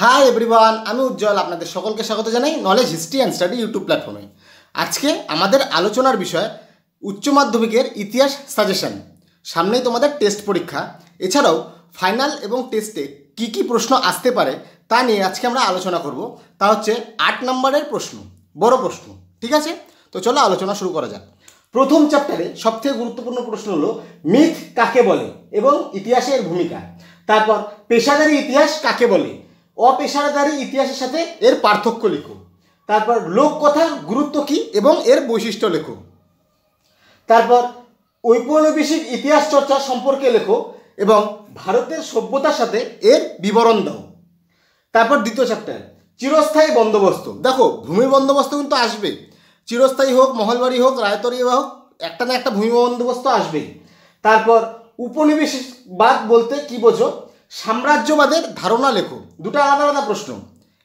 Hi everyone, আমি উজ্জ্বল। আপনাদের সকলকে স্বাগত জানাই knowledge history and study YouTube প্ল্যাটফর্মে। আজকে আমাদের আলোচনার বিষয় উচ্চ মাধ্যমিকের ইতিহাস সাজেশন। সামনেই তোমাদের টেস্ট পরীক্ষা, এছাড়াও ফাইনাল এবং টেস্টে কি কি প্রশ্ন আসতে পারে তা নিয়ে আজকে আমরা আলোচনা করব। তা হচ্ছে 8 নম্বরের প্রশ্ন, বড় প্রশ্ন। ঠিক আছে, তো চলো আলোচনা শুরু করা যাক। প্রথম চ্যাপ্টারে সবথেকে গুরুত্বপূর্ণ প্রশ্ন হলো মিথ কাকে বলে এবং ইতিহাসের ভূমিকা। তারপর পেশাদারি ইতিহাস কাকে বলে, অপেশাদারি ইতিহাসের সাথে এর পার্থক্য লেখো। তারপর লোককথার গুরুত্ব কী এবং এর বৈশিষ্ট্য লেখো। তারপর ঔপনিবেশিক ইতিহাস চর্চা সম্পর্কে লেখো এবং ভারতের সভ্যতার সাথে এর বিবরণ দাও। তারপর দ্বিতীয় চ্যাপ্টার চিরস্থায়ী বন্দোবস্ত। দেখো, ভূমি বন্দোবস্ত কিন্তু আসবে, চিরস্থায়ী হোক, মহলবাড়ি হোক, রায়তরি হোক, একটা না একটা ভূমি বন্দোবস্ত আসবেই। তারপর উপনিবেশবাদ বলতে কি বোঝো, সাম্রাজ্যবাদের ধারণা লেখো। দুটো আলাদা আলাদা প্রশ্ন,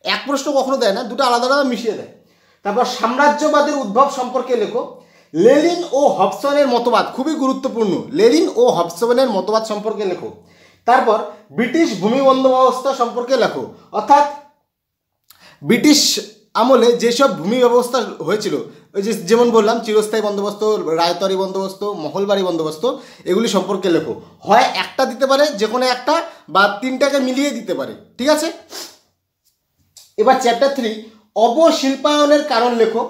এক প্রশ্ন কখনো দেয় না, দুটো আলাদা আলাদা মিশিয়ে দেয়। তারপর সাম্রাজ্যবাদের উদ্ভব সম্পর্কে লেখো। লেনিন ও হবসনের মতবাদ খুবই গুরুত্বপূর্ণ, লেনিন ও হবসনের মতবাদ সম্পর্কে লেখো। তারপর ব্রিটিশ ভূমি বন্দোবস্ত সম্পর্কে লেখো, অর্থাৎ ব্রিটিশ আমলে যেসব ভূমি ব্যবস্থা হয়েছিল, ওই যেমন বললাম চিরস্থায়ী বন্দোবস্ত, রায়তরি বন্দোবস্ত, মহলবাড়ি বন্দোবস্ত, এগুলি সম্পর্কে লেখো। হয় একটা দিতে পারে, যে কোনো একটা, বা তিনটাকে মিলিয়ে দিতে পারে। ঠিক আছে, এবার চ্যাপ্টার 3 অবশিল্পায়নের কারণ লেখো।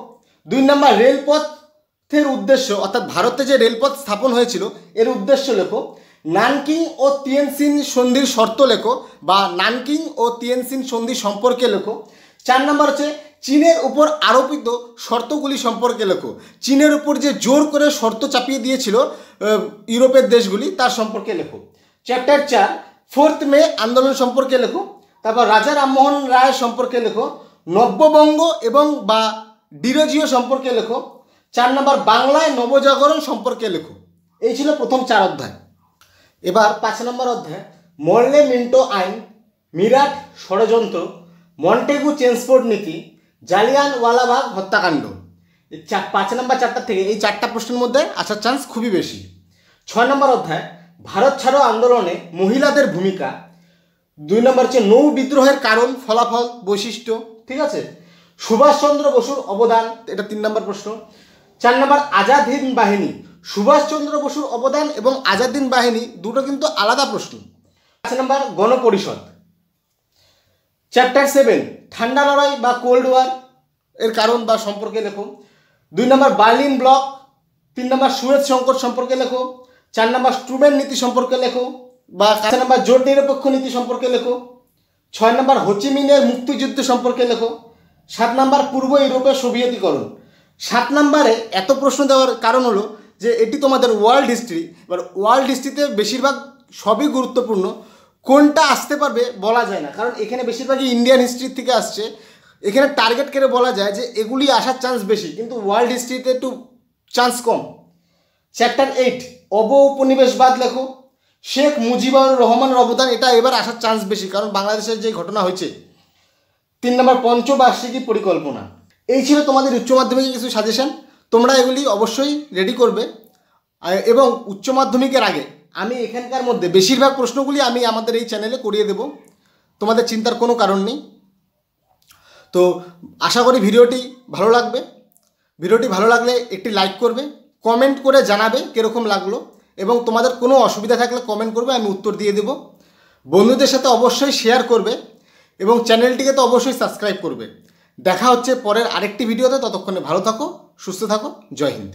2 নম্বর রেলপথের উদ্দেশ্য, অর্থাৎ ভারতে যে রেলপথ স্থাপন হয়েছিল এর উদ্দেশ্য লেখো। নানকিং ও তিয়ানজিন সন্ধির শর্ত লেখো, বা নানকিং ও তিয়ানজিন সন্ধি সম্পর্কে লেখো। 4 নম্বর হচ্ছে চীনের উপর আরোপিত শর্তগুলি সম্পর্কে লেখো। চীনের উপর যে জোর করে শর্ত চাপিয়ে দিয়েছিল ইউরোপের দেশগুলি, তার সম্পর্কে লেখো। চ্যাপ্টার 4 4th মে আন্দোলন সম্পর্কে লেখো। তারপর রাজা রামমোহন রায় সম্পর্কে লেখো। নব্যবঙ্গ এবং বা ডিরোজিও সম্পর্কে লেখো। 4 নম্বর বাংলায় নবজাগরণ সম্পর্কে লেখো। এই ছিল প্রথম 4 অধ্যায়। এবার 5 নম্বর অধ্যায় মরলে মিন্টো আইন, মিরাট ষড়যন্ত্র, মন্টেগু চেমসফোর্ড নীতি, জালিয়ানওয়ালাবাগ হত্যাকাণ্ড। 5 নম্বর চ্যাপ্টার থেকে এই 4টা প্রশ্নের মধ্যে আসার চান্স খুবই বেশি। 6 নম্বর অধ্যায় ভারত ছাড়ো আন্দোলনে মহিলাদের ভূমিকা। 2 নম্বর হচ্ছে নৌ বিদ্রোহের কারণ, ফলাফল, বৈশিষ্ট্য। ঠিক আছে, সুভাষচন্দ্র বসুর অবদান, এটা 3 নম্বর প্রশ্ন। 4 নম্বর আজাদ হিন্দ বাহিনী, সুভাষচন্দ্র বসুর অবদান এবং আজাদ হিন্দ বাহিনী দুটো কিন্তু আলাদা প্রশ্ন। 5 নম্বর গণপরিষদ। চ্যাপ্টার 7 ঠান্ডা লড়াই বা কোল্ড ওয়ার এর কারণ বা সম্পর্কে লেখো। 2 নম্বর বার্লিন ব্লক। 3 নম্বর সুয়েজ সংকট সম্পর্কে লেখো। 4 নম্বর ট্রুম্যান নীতি সম্পর্কে লেখো, বা 5 নম্বর জোট নিরপেক্ষ নীতি সম্পর্কে লেখো। 6 নম্বর হোচিমিনের মুক্তিযুদ্ধ সম্পর্কে লেখো। 7 নম্বর পূর্ব ইউরোপের সোভিয়েতীকরণ। 7 নম্বরে এত প্রশ্ন দেওয়ার কারণ হলো যে এটি তোমাদের ওয়ার্ল্ড হিস্ট্রি। এবার ওয়ার্ল্ড হিস্ট্রিতে বেশিরভাগ সবই গুরুত্বপূর্ণ, কোনটা আসতে পারবে বলা যায় না, কারণ এখানে বেশিরভাগই ইন্ডিয়ান হিস্ট্রি থেকে আসছে। এখানে টার্গেট করে বলা যায় যে এগুলি আসার চান্স বেশি, কিন্তু ওয়ার্ল্ড হিস্ট্রিতে একটু চান্স কম। চ্যাপ্টার 8 উপনিবেশবাদ লেখো। শেখ মুজিবুর রহমানের অবদান, এটা এবার আসার চান্স বেশি, কারণ বাংলাদেশের যে ঘটনা হয়েছে। 3 নম্বর পঞ্চবার্ষিকী পরিকল্পনা। এই ছিল তোমাদের উচ্চ মাধ্যমিকের কিছু সাজেশন, তোমরা এগুলি অবশ্যই রেডি করবে। এবং উচ্চ মাধ্যমিকের আগে আমি এখানকার মধ্যে বেশিরভাগ প্রশ্নগুলি আমি আমাদের এই চ্যানেলে করিয়ে দেব, তোমাদের চিন্তার কোনো কারণ নেই। তো আশা করি ভিডিওটি ভালো লাগবে। ভিডিওটি ভালো লাগলে একটি লাইক করবে, কমেন্ট করে জানাবে কীরকম লাগলো, এবং তোমাদের কোনো অসুবিধা থাকলে কমেন্ট করবে, আমি উত্তর দিয়ে দেব। বন্ধুদের সাথে অবশ্যই শেয়ার করবে এবং চ্যানেলটিকে তো অবশ্যই সাবস্ক্রাইব করবে। দেখা হচ্ছে পরের আরেকটি ভিডিওতে, ততক্ষণে ভালো থাকো, সুস্থ থাকো। জয় হিন্দ।